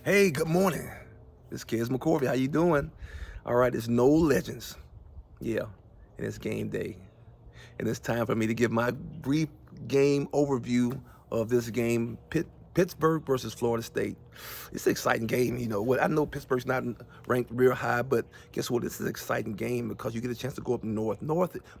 Hey, good morning. This kid's McCorvey. How you doing? All right, it's no legends. Yeah, and it's game day. And it's time for me to give my brief game overview of this game, Pittsburgh versus Florida State. It's an exciting game. You know what? I know Pittsburgh's not ranked real high, but guess what? This is an exciting game because you get a chance to go up north.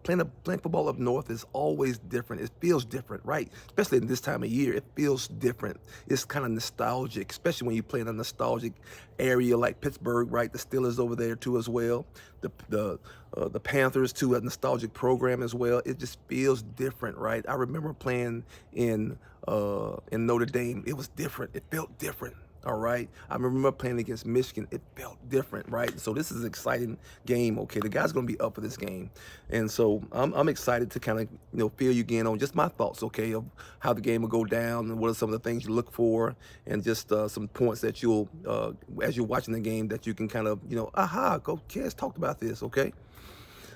Playing football up north is always different. It feels different, right? Especially in this time of year, it feels different. It's kind of nostalgic, especially when you play in a nostalgic area like Pittsburgh, right? The Steelers over there too as well. The Panthers too, a nostalgic program as well. It just feels different, right? I remember playing in Notre Dame. It was different. It felt different. All right. I remember playing against Michigan. It felt different, right? So this is an exciting game. Okay, the guy's going to be up for this game, and so I'm excited to kind of fill you again on just my thoughts, okay, of how the game will go down and what are some of the things you look for, and just some points that you'll as you're watching the game that you can kind of aha, go kids talked about this, okay?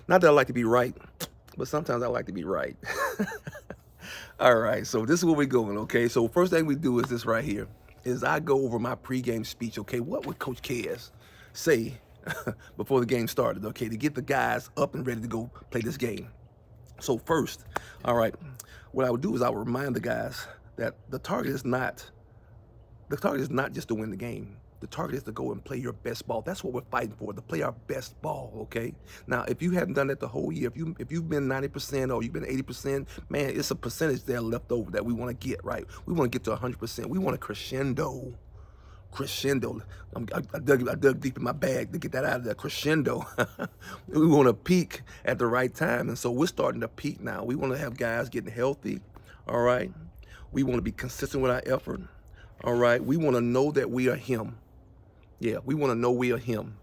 Not that I like to be right, but sometimes I like to be right. All right, so this is where we're going, okay? So first thing we do is this right here, is I go over my pregame speech, okay? What would Coach Kez say before the game started, okay, to get the guys up and ready to go play this game? So first, all right, what I would do is I would remind the guys that the target is not just to win the game. The target is to go and play your best ball. That's what we're fighting for, to play our best ball, okay? Now, if you haven't done that the whole year, if you've been 90% or you've been 80%, man, it's a percentage there left over that we want to get, right? We want to get to 100%. We want a crescendo. I dug deep in my bag to get that out of there. Crescendo. We want to peak at the right time, and so we're starting to peak now. We want to have guys getting healthy, all right? We want to be consistent with our effort, all right? We want to know that we are him. Yeah, we want to know we are him.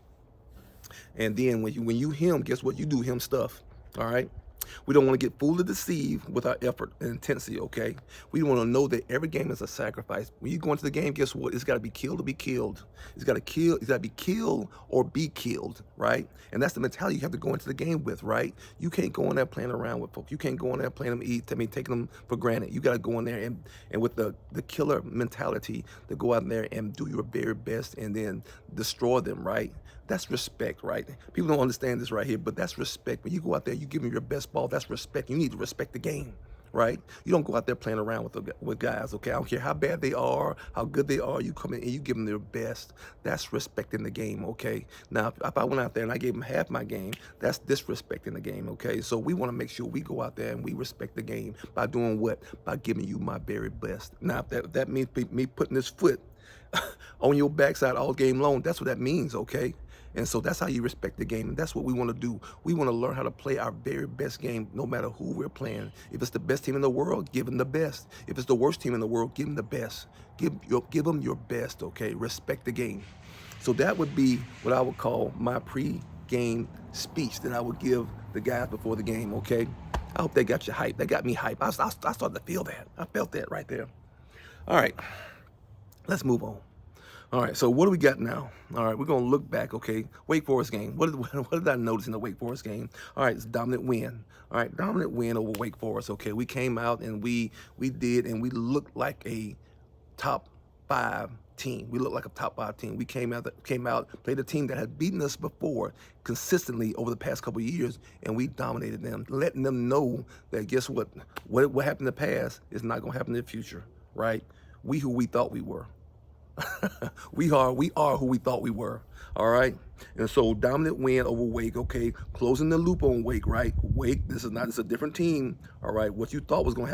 And then when you him, guess what? You do him stuff. All right. We don't want to get fooled or deceived with our effort and intensity, okay? We want to know that every game is a sacrifice. When you go into the game, guess what? It's got to be killed to be killed. It's got to be killed or be killed, right? And that's the mentality you have to go into the game with, right? You can't go in there playing around with folks. You can't go in there playing them taking them for granted. You got to go in there and with the killer mentality to go out in there and do your very best and then destroy them, right? That's respect, right? People don't understand this right here, but that's respect. When you go out there, you give them your best ball, that's respect. You need to respect the game, right? You don't go out there playing around with guys, okay? I don't care how bad they are, how good they are. You come in and you give them their best. That's respecting the game, okay? Now, if I went out there and I gave them half my game, that's disrespecting the game, okay? So we want to make sure we go out there and we respect the game by doing what? By giving you my very best. Now, if that means me putting this foot on your backside all game long, that's what that means, okay? And so that's how you respect the game. And that's what we want to do. We want to learn how to play our very best game no matter who we're playing. If it's the best team in the world, give them the best. If it's the worst team in the world, give them the best. Give them your best, okay? Respect the game. So that would be what I would call my pre-game speech that I would give the guys before the game, okay? I hope they got you hyped. They got me hyped. I started to feel that. I felt that right there. All right, let's move on. All right, so what do we got now? All right, we're going to look back, okay? Wake Forest game. What did I notice in the Wake Forest game? All right, it's a dominant win. All right, dominant win over Wake Forest, okay? We came out and we looked like a top 5 team. We looked like a top 5 team. We came out, played a team that had beaten us before consistently over the past couple of years, and we dominated them, letting them know that guess what? What happened in the past is not going to happen in the future, right? We who we thought we were. we are who we thought we were. All right. And so dominant win over Wake. Okay. Closing the loop on Wake, right? Wake, it's a different team. All right. What you thought was going to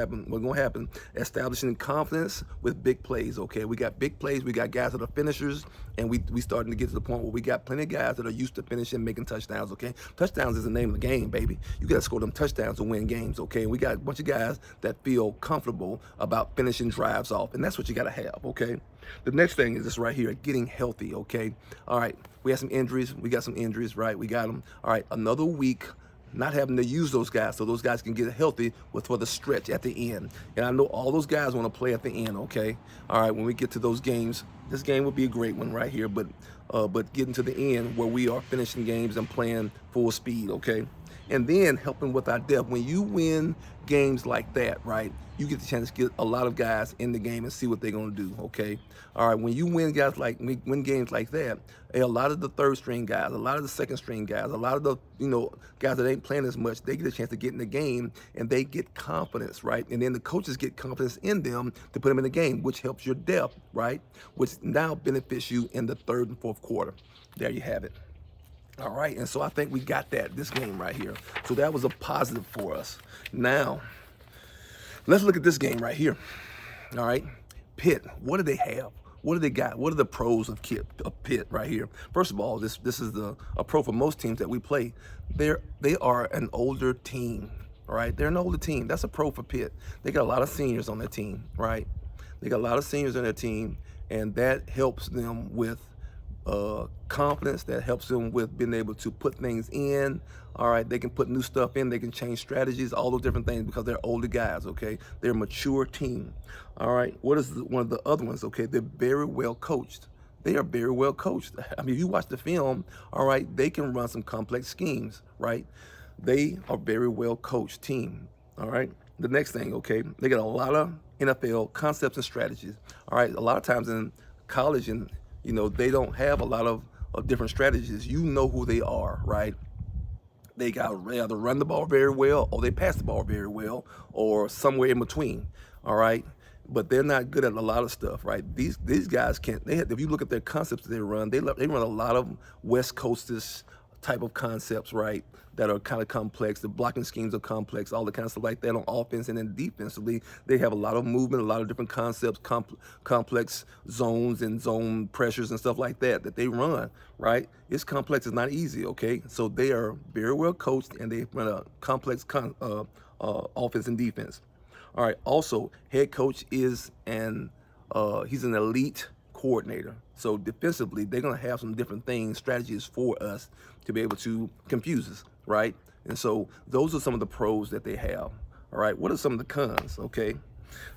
happen, Establishing confidence with big plays. Okay. We got big plays. We got guys that are finishers, and we starting to get to the point where we got plenty of guys that are used to finishing, making touchdowns. Okay. Touchdowns is the name of the game, baby. You got to score them touchdowns to win games. Okay. And we got a bunch of guys that feel comfortable about finishing drives off, and that's what you got to have. Okay. The next thing is this right here, getting healthy, okay? All right, we had some injuries. We got some injuries, right? We got them. All right, another week not having to use those guys so those guys can get healthy for the stretch at the end. And I know all those guys want to play at the end, okay? All right, when we get to those games, this game will be a great one right here, but getting to the end where we are finishing games and playing full speed, okay? and then helping with our depth. When you win games like that, right, you get the chance to get a lot of guys in the game and see what they're going to do, okay? All right, when you win games like that, a lot of the third string guys, a lot of the second string guys, a lot of the, guys that ain't playing as much, they get a chance to get in the game and they get confidence, right? And then the coaches get confidence in them to put them in the game, which helps your depth, right? Which now benefits you in the third and fourth quarter. There you have it. All right, and so I think we got this game right here. So that was a positive for us. Now, let's look at this game right here. All right, Pitt, what do they have? What do they got? What are the pros of Pitt right here? First of all, this is a pro for most teams that we play. They are an older team, right? They're an older team. That's a pro for Pitt. They got a lot of seniors on their team, right? They got a lot of seniors on their team, and that helps them with confidence, that helps them with being able to put things in. All right, they can put new stuff in, they can change strategies, all those different things because they're older guys, okay? They're a mature team. All right, what is one of the other ones? Okay, they're very well coached. They are very well coached. I mean, if you watch the film, all right, they can run some complex schemes, right? They are very well coached team, all right? The next thing, okay, they got a lot of NFL concepts and strategies. All right, a lot of times in college and they don't have a lot of different strategies. You know who they are, right? They either run the ball very well or they pass the ball very well or somewhere in between, all right? But they're not good at a lot of stuff, right? These guys can't. If you look at their concepts that they run a lot of West Coasters type of concepts, right? That are kind of complex. The blocking schemes are complex, all the kind of stuff like that on offense, and then defensively, they have a lot of movement, a lot of different concepts, complex zones and zone pressures and stuff like that they run, right? It's complex, it's not easy, okay? So they are very well coached and they run a complex offense and defense. All right, also, head coach is he's an elite coordinator. So defensively, they're going to have some different things, strategies for us to be able to confuse us, right? And so those are some of the pros that they have. All right, what are some of the cons? Okay,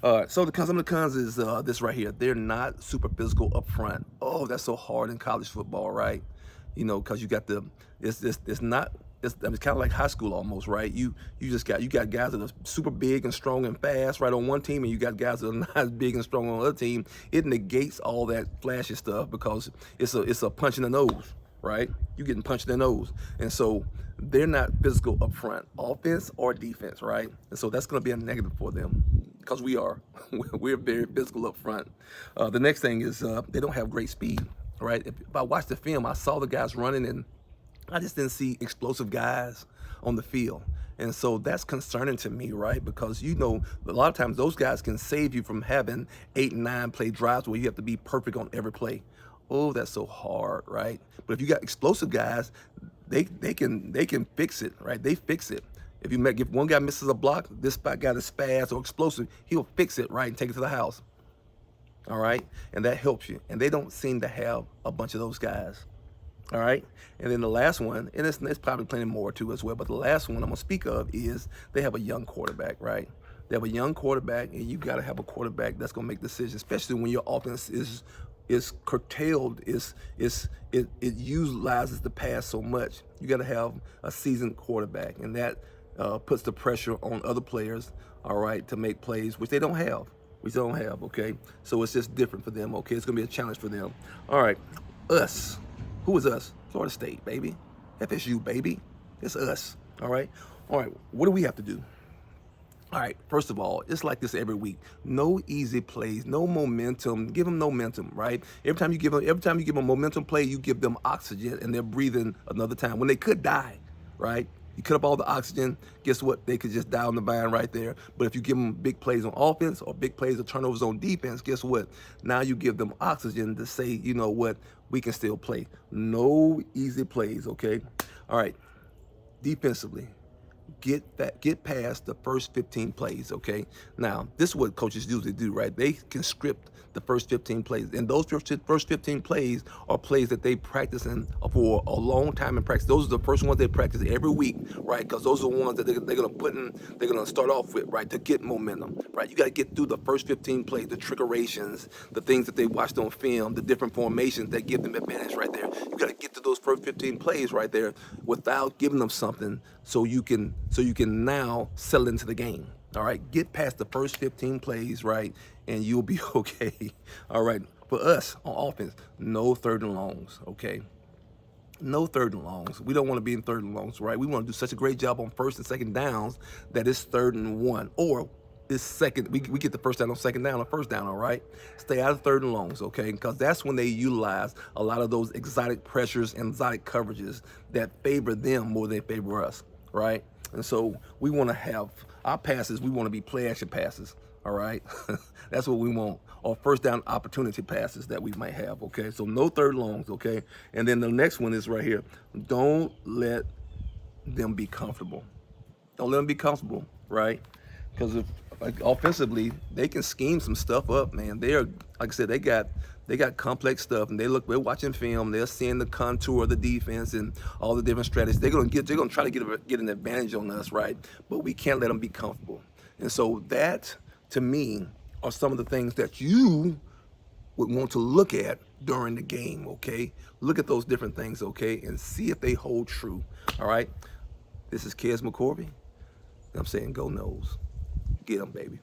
so some of the cons is this right here. They're not super physical up front. Oh, that's so hard in college football, right? Because you got it's not. It's kind of like high school almost, right? You got guys that are super big and strong and fast, right, on one team, and you got guys that are not as big and strong on the other team. It negates all that flashy stuff because it's a punch in the nose, right? You're getting punched in the nose, and so they're not physical up front, offense or defense, right? And so that's going to be a negative for them because we're very physical up front. The next thing is they don't have great speed, right? If I watched the film, I saw the guys running and I just didn't see explosive guys on the field. And so that's concerning to me, right? Because a lot of times those guys can save you from having 8 and 9 play drives where you have to be perfect on every play. Oh, that's so hard, right? But if you got explosive guys, they can fix it, right? They fix it. If one guy misses a block, this guy is fast or explosive, he'll fix it, right, and take it to the house. All right? And that helps you. And they don't seem to have a bunch of those guys. All right, and then the last one, and it's probably plenty more too as well, but the last one I'm gonna speak of is they have a young quarterback, right? They have a young quarterback, and you got to have a quarterback that's gonna make decisions, especially when your offense is curtailed, it utilizes the pass so much. You got to have a seasoned quarterback, and that puts the pressure on other players, all right, to make plays, which they don't have. Okay? So it's just different for them, okay? It's gonna be a challenge for them. All right, us. Who is us? Florida State, baby. FSU, baby. It's us, all right? All right, what do we have to do? All right, first of all, it's like this every week. No easy plays, no momentum. Give them no momentum, right? Every time you give them a momentum play, you give them oxygen and they're breathing another time when they could die, right? You cut up all the oxygen, guess what? They could just die on the vine right there. But if you give them big plays on offense or big plays or turnovers on defense, guess what? Now you give them oxygen to say, you know what? We can still play. No easy plays, okay? All right, defensively, get past the first 15 plays, okay? Now, this is what coaches usually do, right? They can script the first 15 plays. And those first 15 plays are plays that they practice in for a long time in practice. Those are the first ones they practice every week, right? Because those are the ones that they're going to put in, they're going to start off with, right, to get momentum, right? You got to get through the first 15 plays, the trickerations, the things that they watched on film, the different formations that give them advantage right there. You got to get to those first 15 plays right there without giving them something so you can now settle into the game. All right, get past the first 15 plays, right, and you'll be okay. All right, for us on offense, no third and longs, okay? No third and longs. We don't want to be in third and longs, right? We want to do such a great job on first and second downs that it's third and one, or it's second. We get the first down on second down or first down, all right? Stay out of third and longs, okay? Because that's when they utilize a lot of those exotic pressures and exotic coverages that favor them more than they favor us, right? And so we want to have our passes, we want to be play action passes, all right? That's what we want, or first down opportunity passes that we might have, okay? So no third longs, okay? And then the next one is right here. Don't let them be comfortable. Don't let them be comfortable, right? Because if like offensively, they can scheme some stuff up, man. They are, like I said, they got complex stuff, and we're watching film, they're seeing the contour of the defense and all the different strategies. They're gonna try to get an advantage on us, right? But we can't let them be comfortable. And so that, to me, are some of the things that you would want to look at during the game, okay? Look at those different things, okay, and see if they hold true. All right. This is Kez McCorvey. I'm saying go Noles. Get them, baby.